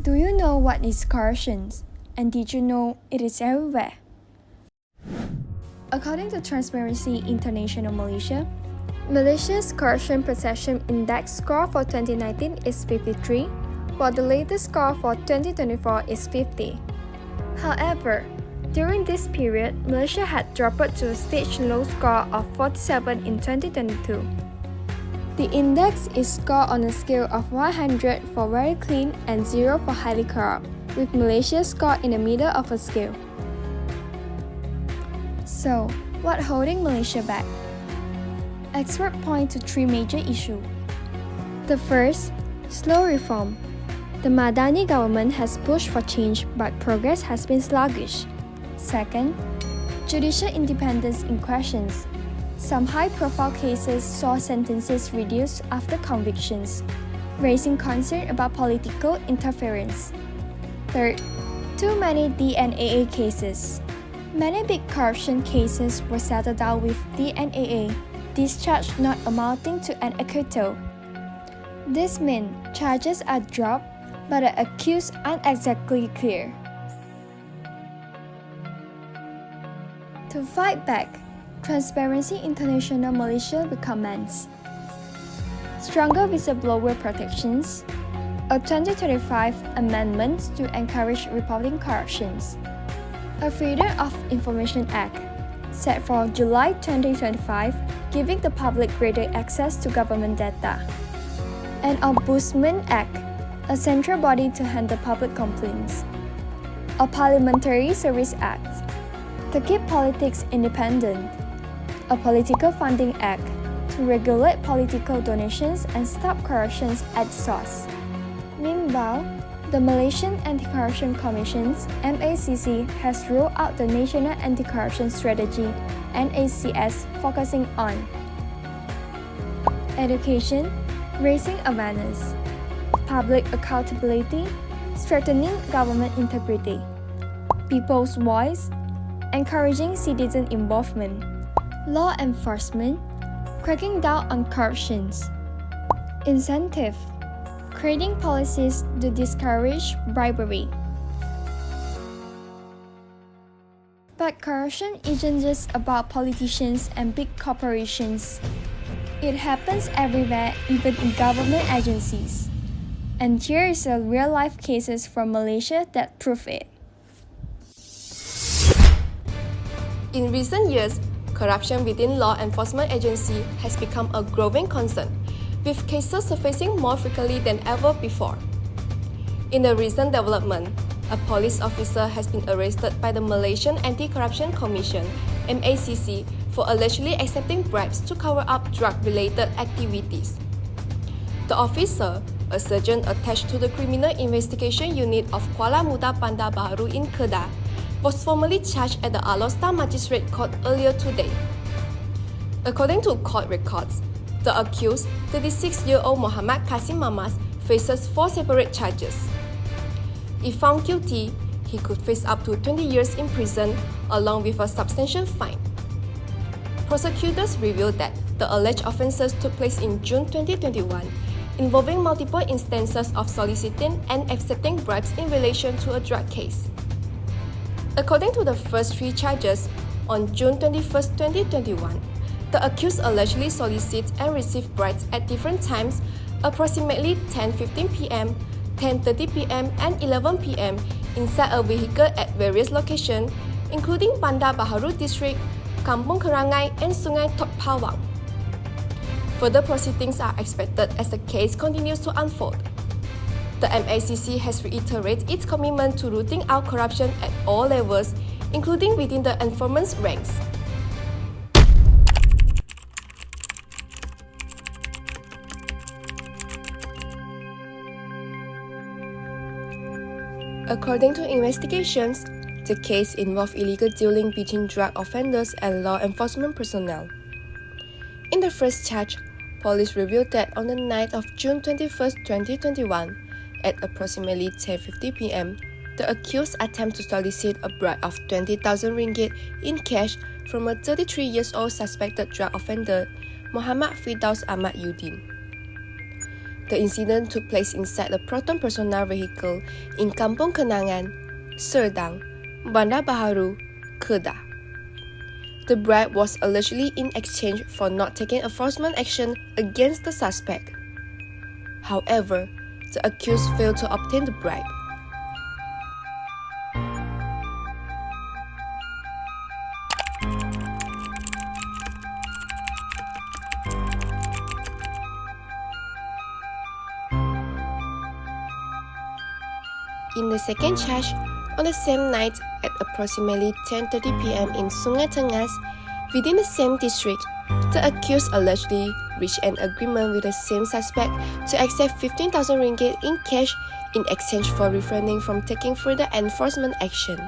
Do you know what is coercion? And did you know it is everywhere? According to Transparency International Malaysia, Malaysia's coercion perception index score for 2019 is 53, while the latest score for 2024 is 50. However, during this period, Malaysia had dropped to a stage low score of 47 in 2022. The index is scored on a scale of 100 for very clean and 0 for highly corrupt, with Malaysia scored in the middle of a scale. So, what holding Malaysia back? Experts point to three major issues. The first, slow reform. The Madani government has pushed for change, but progress has been sluggish. Second, judicial independence in questions. Some high-profile cases saw sentences reduced after convictions, raising concern about political interference. Third, too many DNAA cases. Many big corruption cases were settled down with DNAA, discharge not amounting to an acquittal. This means charges are dropped, but the accused aren't exactly clear. To fight back, Transparency International Malaysia recommends stronger whistleblower protections, a 2025 amendment to encourage reporting corruptions, a Freedom of Information Act set for July 2025, giving the public greater access to government data, an Ombudsman Act, a central body to handle public complaints, a Parliamentary Service Act to keep politics independent, a Political Funding Act to regulate political donations and stop corruption at source. Meanwhile, the Malaysian Anti-Corruption Commission (MACC) has rolled out the National Anti-Corruption Strategy (NACS) focusing on education, raising awareness, public accountability, strengthening government integrity, people's voice, encouraging citizen involvement, law enforcement, cracking down on corruption, incentive, creating policies to discourage bribery. But corruption isn't just about politicians and big corporations. It happens everywhere, even in government agencies. And here is a real-life cases from Malaysia that prove it. In recent years, corruption within law enforcement agency has become a growing concern, with cases surfacing more frequently than ever before. In a recent development, a police officer has been arrested by the Malaysian Anti-Corruption Commission (MACC) for allegedly accepting bribes to cover up drug-related activities. The officer, a surgeon attached to the Criminal Investigation Unit of Kuala Muda Bandar Baru in Kedah, was formally charged at the Alor Setar Magistrate Court earlier today. According to court records, the accused, 36-year-old Muhammad Kasim Mamas, faces 4 separate charges. If found guilty, he could face up to 20 years in prison along with a substantial fine. Prosecutors revealed that the alleged offences took place in June 2021, involving multiple instances of soliciting and accepting bribes in relation to a drug case. According to the first 3 charges, on June 21, 2021, the accused allegedly solicited and received bribes at different times, approximately 10:15 p.m., 10:30 p.m., and 11 p.m. inside a vehicle at various locations, including Bandar Baharu District, Kampung Kerangai, and Sungai Tok Pawang. Further proceedings are expected as the case continues to unfold. The MACC has reiterated its commitment to rooting out corruption at all levels, including within the informant's ranks. According to investigations, the case involved illegal dealing between drug offenders and law enforcement personnel. In the first charge, police revealed that on the night of June 21, 2021, at approximately 10:50 p.m., the accused attempted to solicit a bribe of 20,000 ringgit in cash from a 33-year-old suspected drug offender, Muhammad Firdaus Ahmad Yudin. The incident took place inside a Proton Personal vehicle in Kampung Kenangan, Serdang, Bandar Baharu, Kedah. The bribe was allegedly in exchange for not taking enforcement action against the suspect. However, the accused failed to obtain the bribe. In the second charge, on the same night at approximately 10:30 p.m. in Sungai Tengas, within the same district, the accused allegedly reached an agreement with the same suspect to accept 15,000 ringgit in cash in exchange for refraining from taking further enforcement action.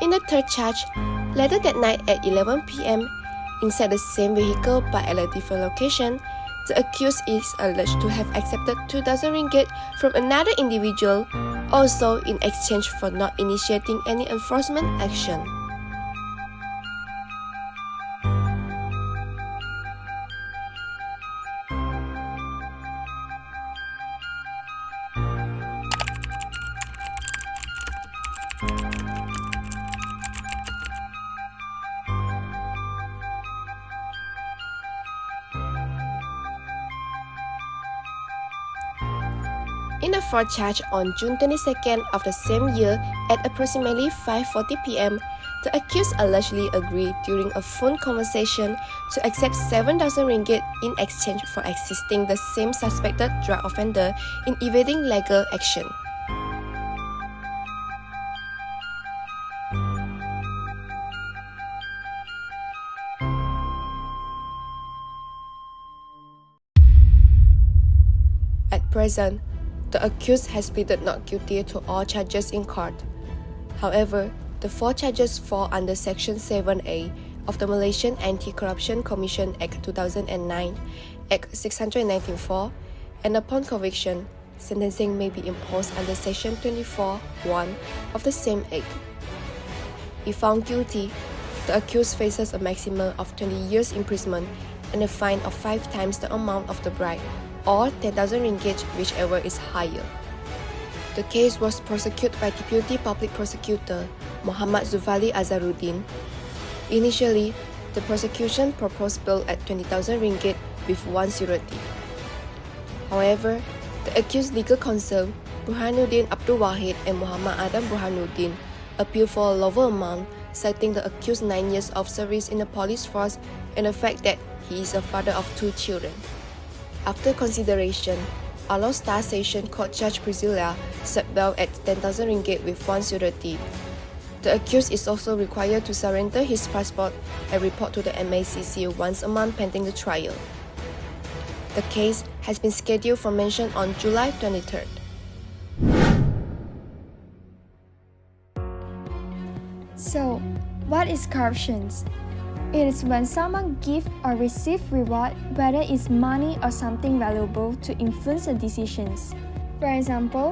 In the third charge, later that night at 11 p.m., inside the same vehicle but at a different location, the accused is alleged to have accepted 2,000 ringgit from another individual, also in exchange for not initiating any enforcement action. In the fourth charge on June 22nd of the same year at approximately 5:40 p.m., the accused allegedly agreed during a phone conversation to accept 7,000 ringgit in exchange for assisting the same suspected drug offender in evading legal action. At present, the accused has pleaded not guilty to all charges in court. However, the four charges fall under Section 7A of the Malaysian Anti-Corruption Commission Act 2009, Act 694, and upon conviction, sentencing may be imposed under Section 24(1) of the same Act. If found guilty, the accused faces a maximum of 20 years imprisonment and a fine of 5 times the amount of the bribe, or 10,000 ringgit, whichever is higher. The case was prosecuted by Deputy Public Prosecutor Muhammad Zufali Azharuddin. Initially, the prosecution proposed bail at 20,000 ringgit with one surety. However, the accused legal counsel Burhanuddin Abdul Wahid and Muhammad Adam Burhanuddin appealed for a lower amount, citing the accused 9 years of service in the police force and the fact that he is a father of 2 children. After consideration, Alor Setar Session Court Judge Priscilla set bail at 10,000 ringgit with one surety. The accused is also required to surrender his passport and report to the MACC once a month pending the trial. The case has been scheduled for mention on July 23rd. So, what is corruption? It is when someone gives or receives reward, whether it's money or something valuable, to influence the decisions. For example,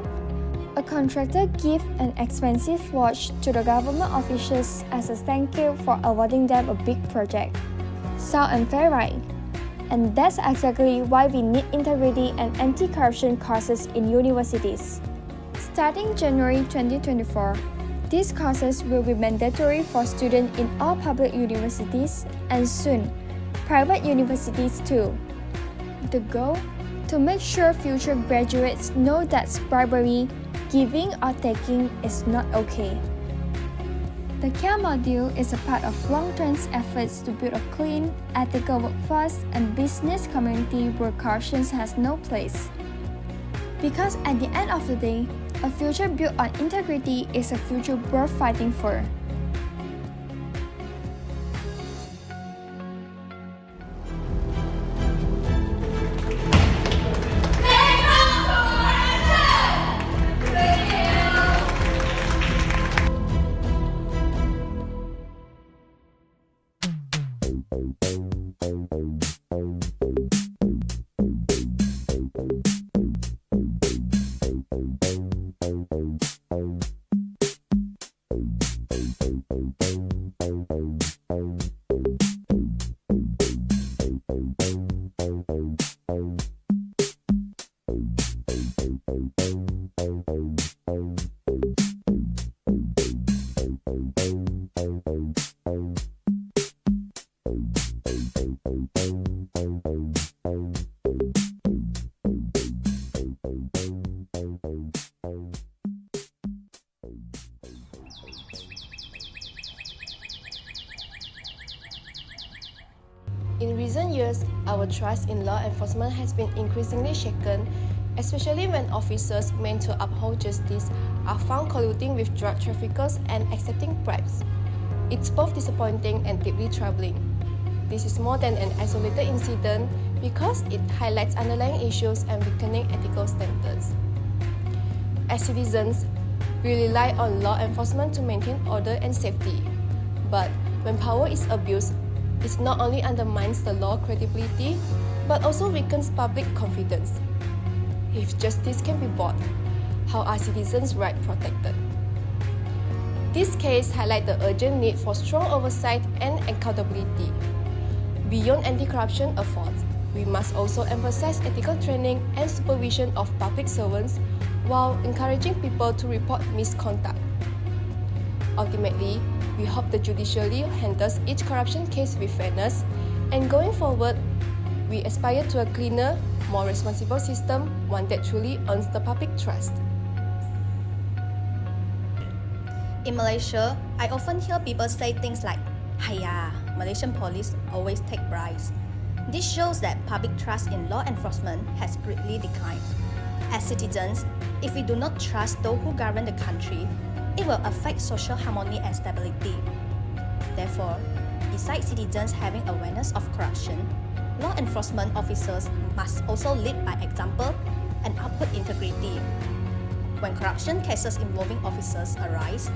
a contractor gives an expensive watch to the government officials as a thank you for awarding them a big project. Sound unfair, right? And that's exactly why we need integrity and anti-corruption courses in universities. Starting January 2024, these courses will be mandatory for students in all public universities and soon, private universities too. The goal? To make sure future graduates know that bribery, giving or taking is not okay. The CARE module is a part of long-term efforts to build a clean, ethical workforce and business community where corruption has no place. Because at the end of the day, a future built on integrity is a future worth fighting for. In recent years, our trust in law enforcement has been increasingly shaken, especially when officers meant to uphold justice are found colluding with drug traffickers and accepting bribes. It's both disappointing and deeply troubling. This is more than an isolated incident because it highlights underlying issues and weakening ethical standards. As citizens, we rely on law enforcement to maintain order and safety. But when power is abused, it not only undermines the law credibility, but also weakens public confidence. If justice can be bought, how are citizens' rights protected? This case highlights the urgent need for strong oversight and accountability. Beyond anti-corruption efforts, we must also emphasize ethical training and supervision of public servants while encouraging people to report misconduct. Ultimately, we hope the judiciary handles each corruption case with fairness, and going forward, we aspire to a cleaner, more responsible system, one that truly earns the public trust. In Malaysia, I often hear people say things like, "Haiya, Malaysian police always take bribes." This shows that public trust in law enforcement has greatly declined. As citizens, if we do not trust those who govern the country, it will affect social harmony and stability. Therefore, besides citizens having awareness of corruption, law enforcement officers must also lead by example and uphold integrity. When corruption cases involving officers arise,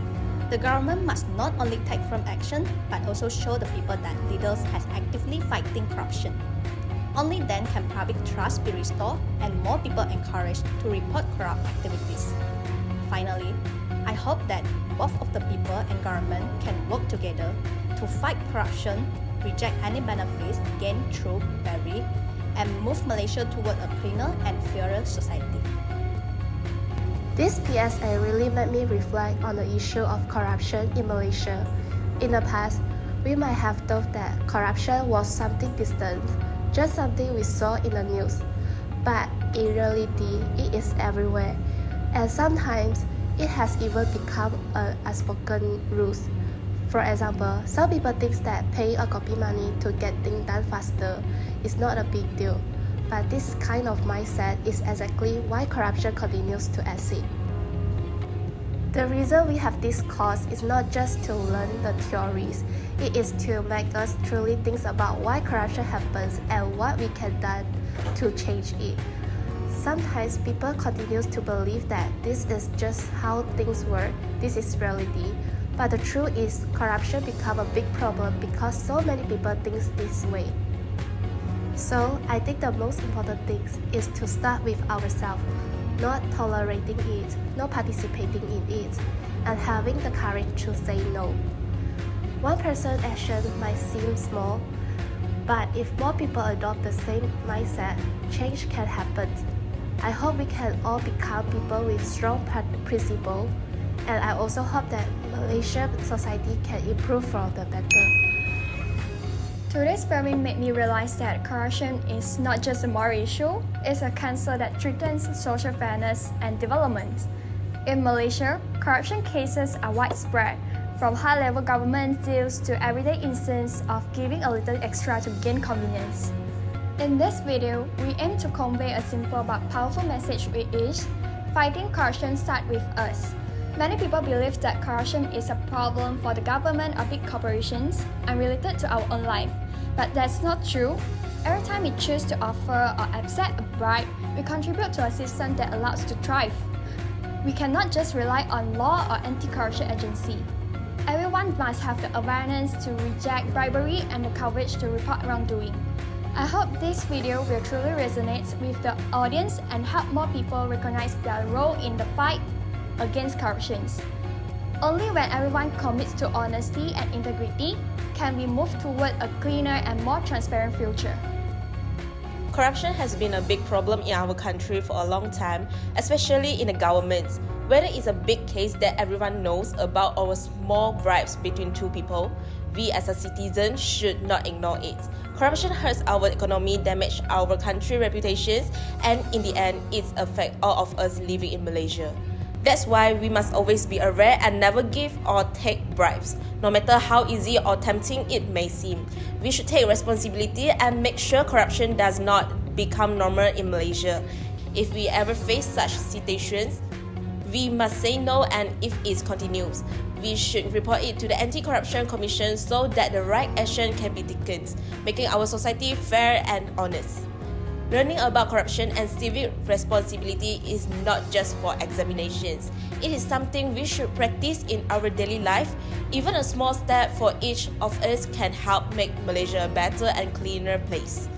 the government must not only take firm action but also show the people that leaders are actively fighting corruption. Only then can public trust be restored and more people encouraged to report corrupt activities. Finally, I hope that both of the people and government can work together to fight corruption, reject any benefits gained through bribery, and move Malaysia toward a cleaner and fairer society. This PSA really made me reflect on the issue of corruption in Malaysia. In the past, we might have thought that corruption was something distant, just something we saw in the news. But in reality, it is everywhere, and sometimes it has even become an unspoken rule. For example, some people think that paying a copy money to get things done faster is not a big deal. But this kind of mindset is exactly why corruption continues to exist. The reason we have this course is not just to learn the theories, it is to make us truly think about why corruption happens and what we can do to change it. Sometimes people continue to believe that this is just how things work, this is reality. But the truth is, corruption becomes a big problem because so many people think this way. So, I think the most important thing is to start with ourselves, not tolerating it, not participating in it, and having the courage to say no. One person's action might seem small, but if more people adopt the same mindset, change can happen. I hope we can all become people with strong principles, and I also hope that Malaysian society can improve for the better. Today's filming made me realize that corruption is not just a moral issue, it's a cancer that threatens social fairness and development. In Malaysia, corruption cases are widespread, from high-level government deals to everyday instances of giving a little extra to gain convenience. In this video, we aim to convey a simple but powerful message which is, fighting corruption starts with us. Many people believe that corruption is a problem for the government or big corporations, unrelated to our own life. But that's not true. Every time we choose to offer or accept a bribe, we contribute to a system that allows us to thrive. We cannot just rely on law or anti-corruption agency. Everyone everyone must have the awareness to reject bribery and the courage to report wrongdoing. I hope this video will truly resonate with the audience and help more people recognize their role in the fight against corruption. Only when everyone commits to honesty and integrity can we move toward a cleaner and more transparent future. Corruption has been a big problem in our country for a long time, especially in the government. Whether it's a big case that everyone knows about or small bribes between two people, we as a citizen should not ignore it. Corruption hurts our economy, damages our country reputations, and in the end, it affects all of us living in Malaysia. That's why we must always be aware and never give or take bribes, no matter how easy or tempting it may seem. We should take responsibility and make sure corruption does not become normal in Malaysia. If we ever face such situations, we must say no, and if it continues, we should report it to the Anti-Corruption Commission so that the right action can be taken, making our society fair and honest. Learning about corruption and civic responsibility is not just for examinations. It is something we should practice in our daily life. Even a small step for each of us can help make Malaysia a better and cleaner place.